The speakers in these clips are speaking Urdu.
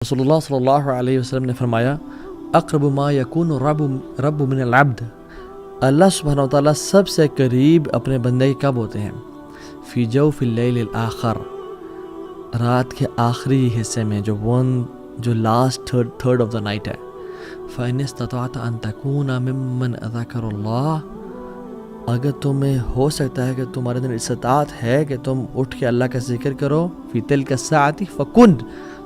رسول اللہ صلی اللہ علیہ وسلم نے فرمایا اقرب ما یکون رب من العبد، اللہ سبحانہ وتعالیٰ سب سے قریب اپنے بندے کے کب ہوتے ہیں؟ فی جوف اللیل الآخر، رات کے آخری حصے میں، جو last third of the night ہے۔ فَإِنِ اسْتَطَعْتَ أَن تَكُونَ مِمَّنْ ذَكَرَ اللَّهَ، اگر تمہیں ہو سکتا ہے کہ تمہارے اندر استطاعت ہے کہ تم اٹھ کے اللہ کا ذکر کرو، فی تلک الساعۃ فکن،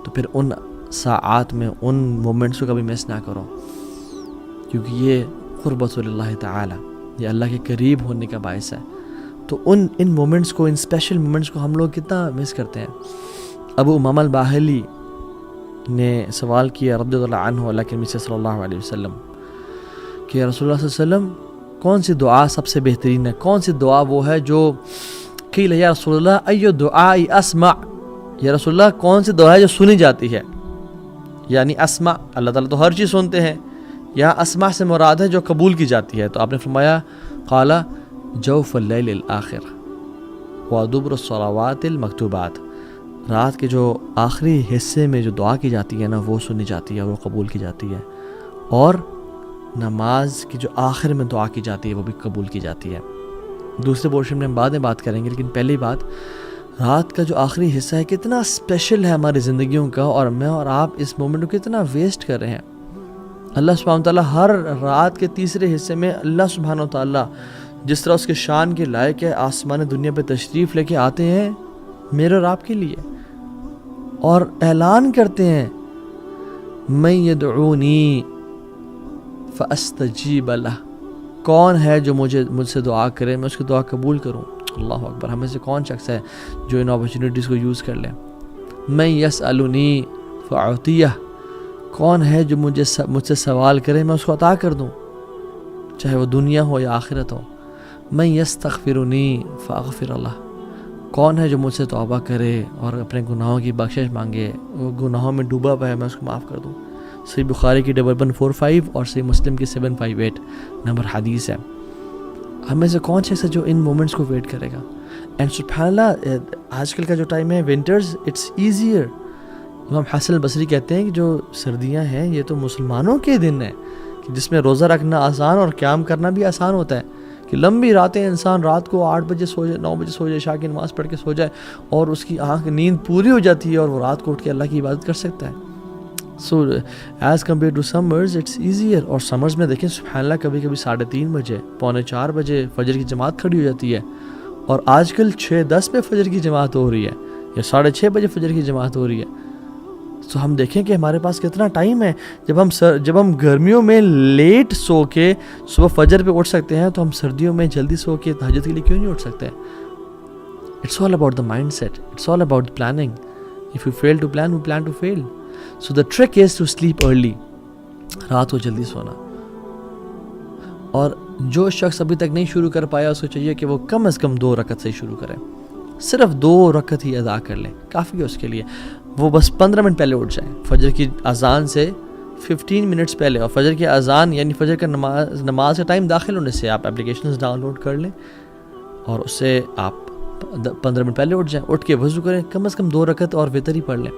تو پھر ان ساعات میں ان مومنٹس کو کبھی مس نہ کرو، کیونکہ یہ قربت اللہ تعالی، یہ اللہ کے قریب ہونے کا باعث ہے۔ تو ان مومنٹس کو، ان اسپیشل مومنٹس کو ہم لوگ کتنا مس کرتے ہیں۔ ابو امامہ الباہلی نے سوال کیا رضی اللہ عنہ اللہ کے نبی صلی اللہ علیہ وسلم کہ رسول اللہ صلی اللہ علیہ وسلم کون سی دعا سب سے بہترین ہے، کون سی دعا وہ ہے جو قیل یا رسول اللہ ایو دعاء اسمع، یا رسول اللہ کون سی دعا ہے جو سنی جاتی ہے؟ یعنی اسمع، اللہ تعالیٰ تو ہر چیز سنتے ہیں، یہاں اسمع سے مراد ہے جو قبول کی جاتی ہے۔ تو آپ نے فرمایا قال جوف اللیل الآخر ودبر الصلوات المکتوبات، رات کے جو آخری حصے میں جو دعا کی جاتی ہے نا، وہ سنی جاتی ہے، وہ قبول کی جاتی ہے، اور نماز کی جو آخر میں دعا کی جاتی ہے وہ بھی قبول کی جاتی ہے۔ دوسرے پورشن میں ہم بعد میں بات کریں گے، لیکن پہلی بات، رات کا جو آخری حصہ ہے کتنا اسپیشل ہے ہماری زندگیوں کا، اور میں اور آپ اس مومنٹ کو کتنا ویسٹ کر رہے ہیں۔ اللہ سبحانہ وتعالیٰ ہر رات کے تیسرے حصے میں اللہ سبحانہ وتعالیٰ جس طرح اس کے شان کے لائق ہے آسمان دنیا پہ تشریف لے کے آتے ہیں میرے اور آپ کے لیے، اور اعلان کرتے ہیں من یدعونی فاستجیب لہ، کون ہے جو مجھ سے دعا کرے میں اس کی دعا قبول کروں۔ اللہ اکبر، ہمیں سے کون شخص ہے جو ان اپرچونیٹیز کو یوز کر لے؟ من یسألنی فاعطیہ، کون ہے جو مجھ سے سوال کرے میں اس کو عطا کر دوں، چاہے وہ دنیا ہو یا آخرت ہو۔ من یستغفرنی فاغفر لہ، کون ہے جو مجھ سے توبہ کرے اور اپنے گناہوں کی بخشش مانگے، وہ گناہوں میں ڈوبا ہوا ہے میں اس کو معاف کر دوں۔ صحیح بخاری کی 1145 اور صحیح مسلم کی 758 نمبر حدیث ہے۔ ہمیں سے کون شخص ہے جو ان مومنٹس کو ویٹ کرے گا؟ اینڈ سبحان اللہ، آج کل کا جو ٹائم ہے ونٹرز، اٹس ایزیئر۔ امام حسن البصری کہتے ہیں کہ جو سردیاں ہیں یہ تو مسلمانوں کے دن ہیں کہ جس میں روزہ رکھنا آسان اور قیام کرنا بھی آسان ہوتا ہے، کہ لمبی راتیں انسان رات کو 8 بجے سو جائے، 9 بجے سو جائے، عشاء کی نماز پڑھ کے سو جائے اور اس کی نیند پوری ہو جاتی ہے اور وہ رات کو اٹھ کے اللہ کی عبادت کر سکتا ہے۔ So as compared to summers it's easier. اور سمرز میں دیکھیں سبحان اللہ، کبھی کبھی 3:30 بجے، 3:45 بجے فجر کی جماعت کھڑی ہو جاتی ہے، اور آج کل 6:10 پہ فجر کی جماعت ہو رہی ہے، یا 6:30 بجے فجر کی جماعت ہو رہی ہے۔ تو ہم دیکھیں کہ ہمارے پاس کتنا ٹائم ہے۔ جب ہم گرمیوں میں لیٹ سو کے صبح فجر پہ اٹھ سکتے ہیں، تو ہم سردیوں میں جلدی سو کے تہجد کے لیے کیوں نہیں اٹھ سکتے؟ It's all about the mindset, it's all about planning. If you fail to plan, we plan to fail. So the trick is to sleep early, رات کو جلدی سونا۔ اور جو شخص ابھی تک نہیں شروع کر پایا، اس کو چاہیے کہ وہ کم از کم 2 رکعت سے شروع کرے، صرف 2 رکعت ہی ادا کر لے، کافی ہے اس کے لیے۔ وہ بس 15 منٹ پہلے اٹھ جائیں، فجر کی اذان سے 15 منٹس پہلے، اور فجر کی اذان یعنی فجر کا نماز کا ٹائم داخل ہونے سے آپ اپلیکیشنز ڈاؤن لوڈ کر لیں، اور اس سے آپ 15 منٹ پہلے اٹھ جائیں، اٹھ کے وضو کریں، کم از کم 2 رکعت اور وتر ہی پڑھ لیں۔